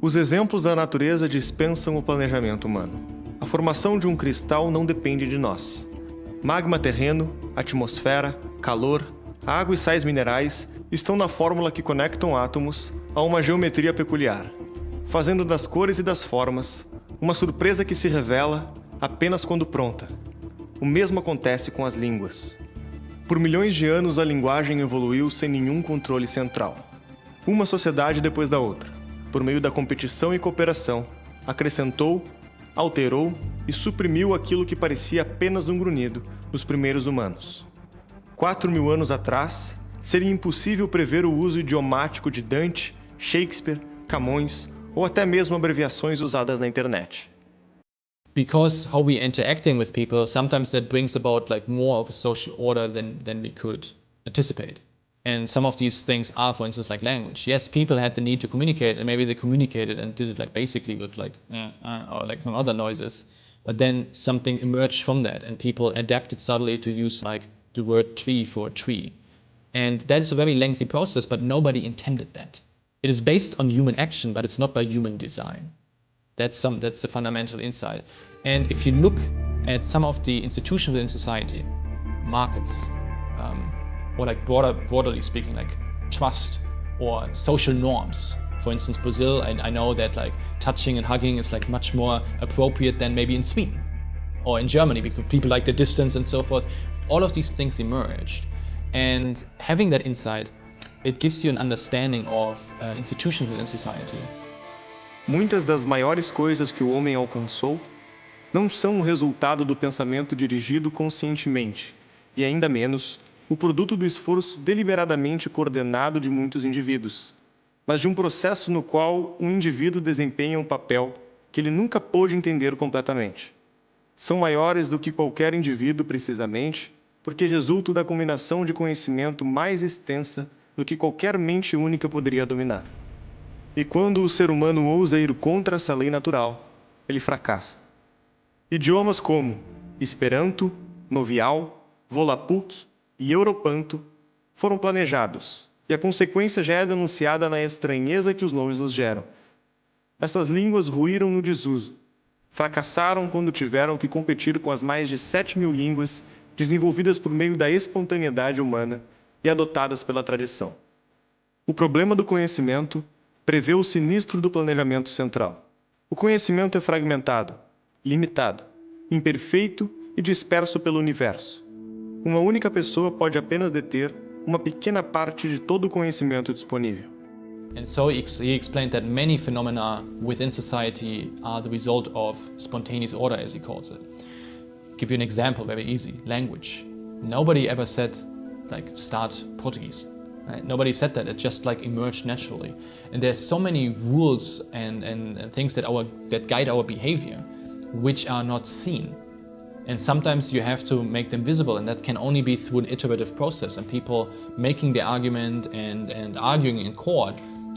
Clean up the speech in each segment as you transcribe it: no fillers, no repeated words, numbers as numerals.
Os exemplos da natureza dispensam o planejamento humano. A formação de um cristal não depende de nós. Magma terreno, atmosfera, calor, água e sais minerais estão na fórmula que conectam átomos a uma geometria peculiar, fazendo das cores e das formas uma surpresa que se revela apenas quando pronta. O mesmo acontece com as línguas. Por milhões de anos a linguagem evoluiu sem nenhum controle central. Uma sociedade depois da outra, por meio da competição e cooperação, acrescentou, alterou e suprimiu aquilo que parecia apenas um grunhido dos primeiros humanos. 4.000 anos atrás, seria impossível prever o uso idiomático de Dante, Shakespeare, Camões ou até mesmo abreviações usadas na internet. Because how we interacting with people, sometimes that brings about like more of a social order than we could anticipate. And some of these things are, for instance, like language. Yes, people had the need to communicate, and maybe they communicated and did it like basically with like or like some other noises. But then something emerged from that, and people adapted subtly to use like the word tree for a tree. And that is a very lengthy process, but nobody intended that. It is based on human action, but it's not by human design. That's the fundamental insight. And if you look at some of the institutions within society, markets, or like broadly speaking, like trust or social norms. For instance, Brazil, I know that like touching and hugging is like much more appropriate than maybe in Sweden or in Germany because people like the distance and so forth. All of these things emerged. And having that insight, it gives you an understanding of institutions within society. Muitas das maiores coisas que o homem alcançou não são o resultado do pensamento dirigido conscientemente, e ainda menos o produto do esforço deliberadamente coordenado de muitos indivíduos, mas de um processo no qual um indivíduo desempenha um papel que ele nunca pôde entender completamente. São maiores do que qualquer indivíduo precisamente, porque resultam da combinação de conhecimento mais extensa do que qualquer mente única poderia dominar. E quando o ser humano ousa ir contra essa lei natural, ele fracassa. Idiomas como Esperanto, Novial, Volapük e Europanto foram planejados, e a consequência já é denunciada na estranheza que os nomes nos geram. Essas línguas ruíram no desuso. Fracassaram quando tiveram que competir com as mais de 7.000 línguas desenvolvidas por meio da espontaneidade humana e adotadas pela tradição. O problema do conhecimento prevê o sinistro do planejamento central. O conhecimento é fragmentado, limitado, imperfeito e disperso pelo universo. Uma única pessoa pode apenas deter uma pequena parte de todo o conhecimento disponível. And so he explained that many phenomena within society are the result of spontaneous order, as he calls it. Give you an example, very easy. Language. Nobody ever said, like, start Portuguese. Right? Nobody said that. It just like emerged naturally. And there's so many rules and things that guide our behavior, which are not seen. And sometimes you have to make them visible, and that can only be through an iterative process and people making their argument and arguing in court.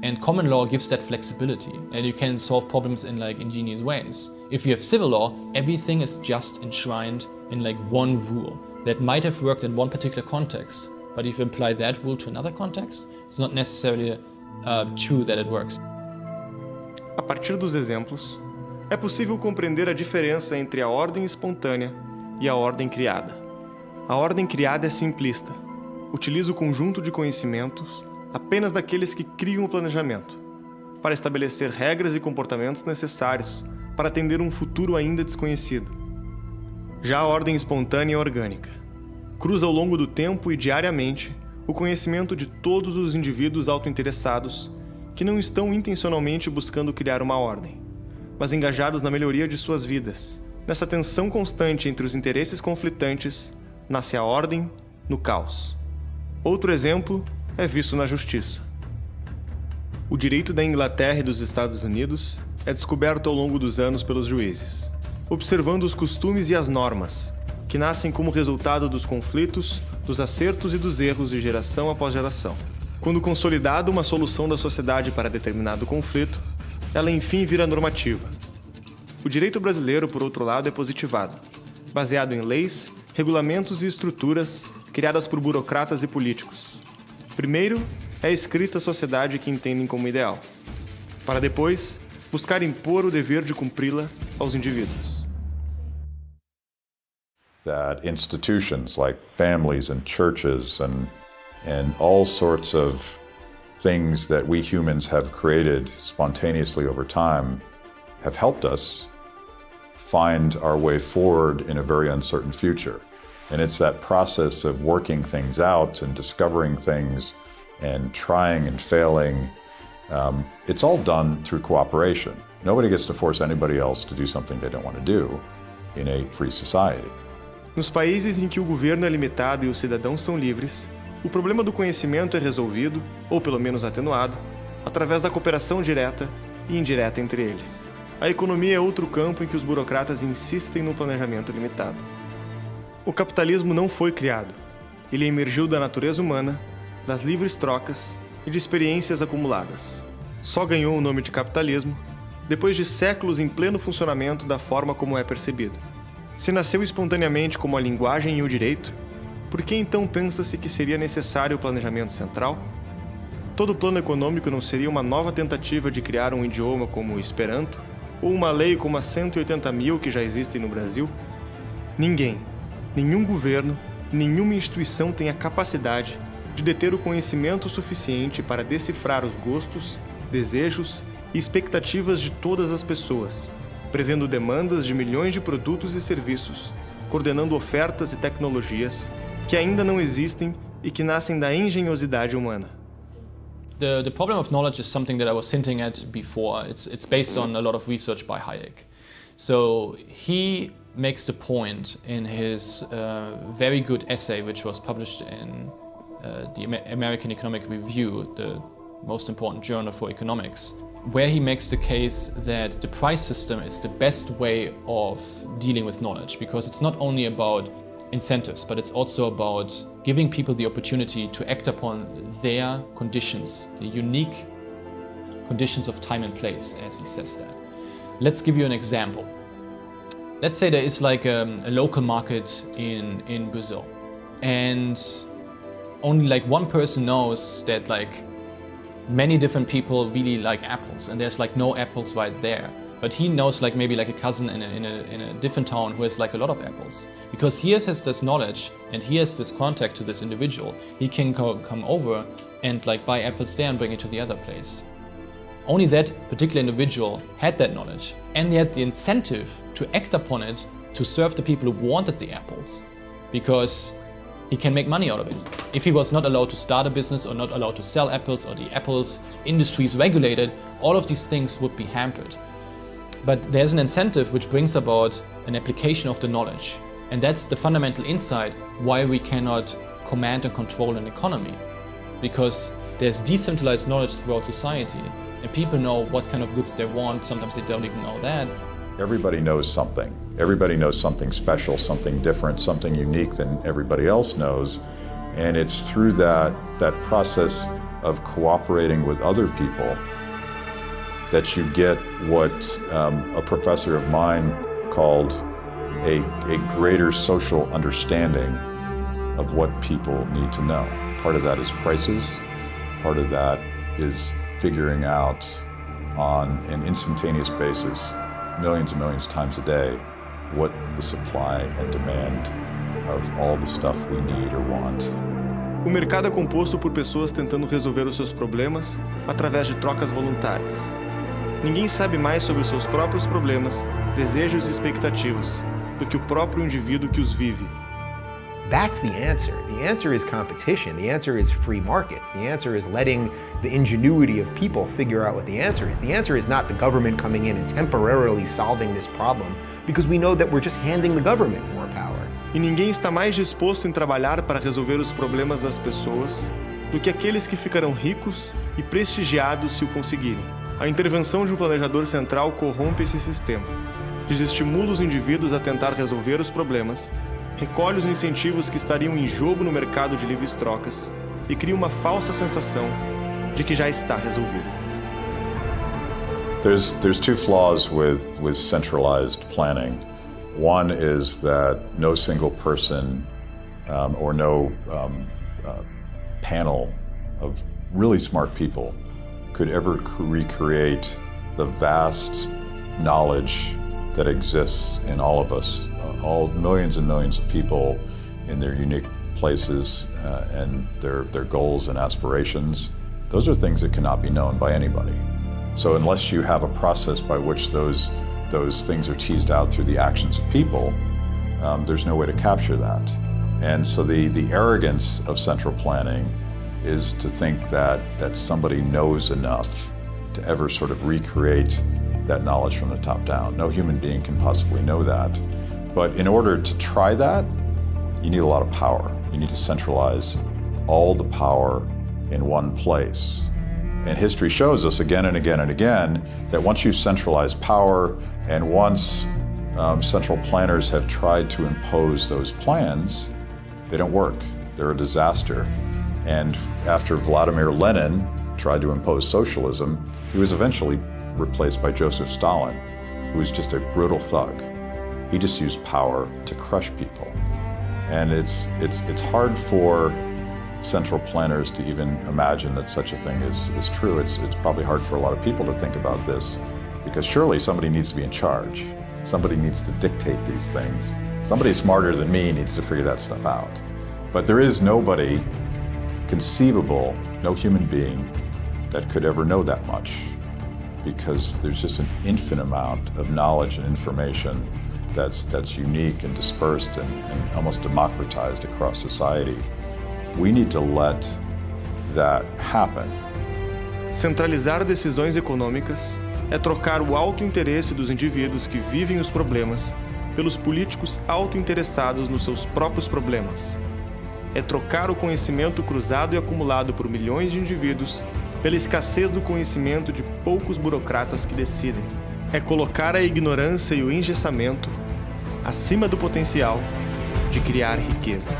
And common law gives that flexibility, and you can solve problems in like ingenious ways. If you have civil law, everything is just enshrined in like one rule that might have worked in one particular context, but if you apply that rule to another context, it's not necessarily true that it works. A partir dos exemplos, é possível compreender a diferença entre a ordem espontânea e a ordem criada. A ordem criada é simplista, utiliza o conjunto de conhecimentos apenas daqueles que criam o planejamento, para estabelecer regras e comportamentos necessários para atender um futuro ainda desconhecido. Já a ordem espontânea é orgânica. Cruza ao longo do tempo e diariamente o conhecimento de todos os indivíduos autointeressados que não estão intencionalmente buscando criar uma ordem, mas engajados na melhoria de suas vidas. Nessa tensão constante entre os interesses conflitantes, nasce a ordem no caos. Outro exemplo é visto na justiça. O direito da Inglaterra e dos Estados Unidos é descoberto ao longo dos anos pelos juízes, observando os costumes e as normas, que nascem como resultado dos conflitos, dos acertos e dos erros de geração após geração. Quando consolidada uma solução da sociedade para determinado conflito, ela enfim vira normativa. O direito brasileiro, por outro lado, é positivado, baseado em leis, regulamentos e estruturas criadas por burocratas e políticos. Primeiro, é escrita a sociedade que entendem como ideal. para depois buscar impor o dever de cumpri-la aos indivíduos. That institutions like families and churches and all sorts of things that we humans have created spontaneously over time have helped us find our way forward in a very uncertain future. And it's that process of working things out and discovering things and trying and failing. It's all done through cooperation. Nobody gets to force anybody else to do something they don't want to do in a free society. Nos países em que o governo é limitado e os cidadãos são livres, o problema do conhecimento é resolvido, ou pelo menos atenuado, através da cooperação direta e indireta entre eles. A economia é outro campo em que os burocratas insistem no planejamento limitado. O capitalismo não foi criado. Ele emergiu da natureza humana, das livres trocas e de experiências acumuladas. Só ganhou o nome de capitalismo depois de séculos em pleno funcionamento da forma como é percebido. Se nasceu espontaneamente como a linguagem e o direito, por que então pensa-se que seria necessário o planejamento central? Todo plano econômico não seria uma nova tentativa de criar um idioma como o Esperanto? Ou uma lei como as 180.000 que já existem no Brasil? Ninguém, nenhum governo, nenhuma instituição tem a capacidade de deter o conhecimento suficiente para decifrar os gostos, desejos e expectativas de todas as pessoas, prevendo demandas de milhões de produtos e serviços, coordenando ofertas e tecnologias que ainda não existem e que nascem da engenhosidade humana. The problem of knowledge is something that I was hinting at before. It's based on a lot of research by Hayek. So he makes the point in his very good essay, which was published in the American Economic Review, the most important journal for economics, where he makes the case that the price system is the best way of dealing with knowledge, because it's not only about incentives, but it's also about giving people the opportunity to act upon their conditions, the unique conditions of time and place, as he says that. Let's give you an example. Let's say there is like a local market in Brazil, and only like one person knows that like many different people really like apples, and there's like no apples right there. But he knows like maybe like a cousin in a different town who has like a lot of apples. Because he has this knowledge and he has this contact to this individual, he can come over and like buy apples there and bring it to the other place. Only that particular individual had that knowledge, and he had the incentive to act upon it to serve the people who wanted the apples, because he can make money out of it. If he was not allowed to start a business or not allowed to sell apples, or the apples industry is regulated, all of these things would be hampered. But there's an incentive which brings about an application of the knowledge. And that's the fundamental insight why we cannot command and control an economy. Because there's decentralized knowledge throughout society, and people know what kind of goods they want. Sometimes they don't even know that. Everybody knows something. Everybody knows something special, something different, something unique than everybody else knows. And it's through that process of cooperating with other people that you get what a professor of mine called a greater social understanding of what people need to know. Part of that is prices. Part of that is figuring out on an instantaneous basis, millions and millions of times a day, what the supply and demand of all the stuff we need or want. O mercado é composto por pessoas tentando resolver os seus problemas através de trocas voluntárias. Ninguém sabe mais sobre os seus próprios problemas, desejos e expectativas do que o próprio indivíduo que os vive. That's the answer. The answer is competition. The answer is free markets. The answer is letting the ingenuity of people figure out what the answer is. The answer is not the government coming in and temporarily solving this problem, because we know that we're just handing the government more power. E ninguém está mais disposto em trabalhar para resolver os problemas das pessoas do que aqueles que ficarão ricos e prestigiados se o conseguirem. A intervenção de um planejador central corrompe esse sistema, desestimula os indivíduos a tentar resolver os problemas, recolhe os incentivos que estariam em jogo no mercado de livres trocas e cria uma falsa sensação de que já está resolvido. There's two flaws with centralized planning. One is that no single person or no panel of really smart people could ever recreate the vast knowledge that exists in all of us, all millions and millions of people in their unique places and their goals and aspirations. Those are things that cannot be known by anybody. So unless you have a process by which those things are teased out through the actions of people, there's no way to capture that. And so the arrogance of central planning is to think that somebody knows enough to ever sort of recreate that knowledge from the top down. No human being can possibly know that. But in order to try that, you need a lot of power. You need to centralize all the power in one place. And history shows us again and again and again that once you've centralized power and once central planners have tried to impose those plans, they don't work. They're a disaster. And after Vladimir Lenin tried to impose socialism, he was eventually replaced by Joseph Stalin, who was just a brutal thug. He just used power to crush people. And it's hard for central planners to even imagine that such a thing is true. It's probably hard for a lot of people to think about this, because surely somebody needs to be in charge. Somebody needs to dictate these things. Somebody smarter than me needs to figure that stuff out. But there is nobody conceivable, no human being, that could ever know that much, because there's just an infinite amount of knowledge and information that's unique and dispersed and almost democratized across society. We need to let that happen. Centralizar decisões econômicas é trocar o alto interesse dos indivíduos que vivem os problemas pelos políticos auto-interessados nos seus próprios problemas. É trocar o conhecimento cruzado e acumulado por milhões de indivíduos pela escassez do conhecimento de poucos burocratas que decidem. É colocar a ignorância e o engessamento acima do potencial de criar riqueza.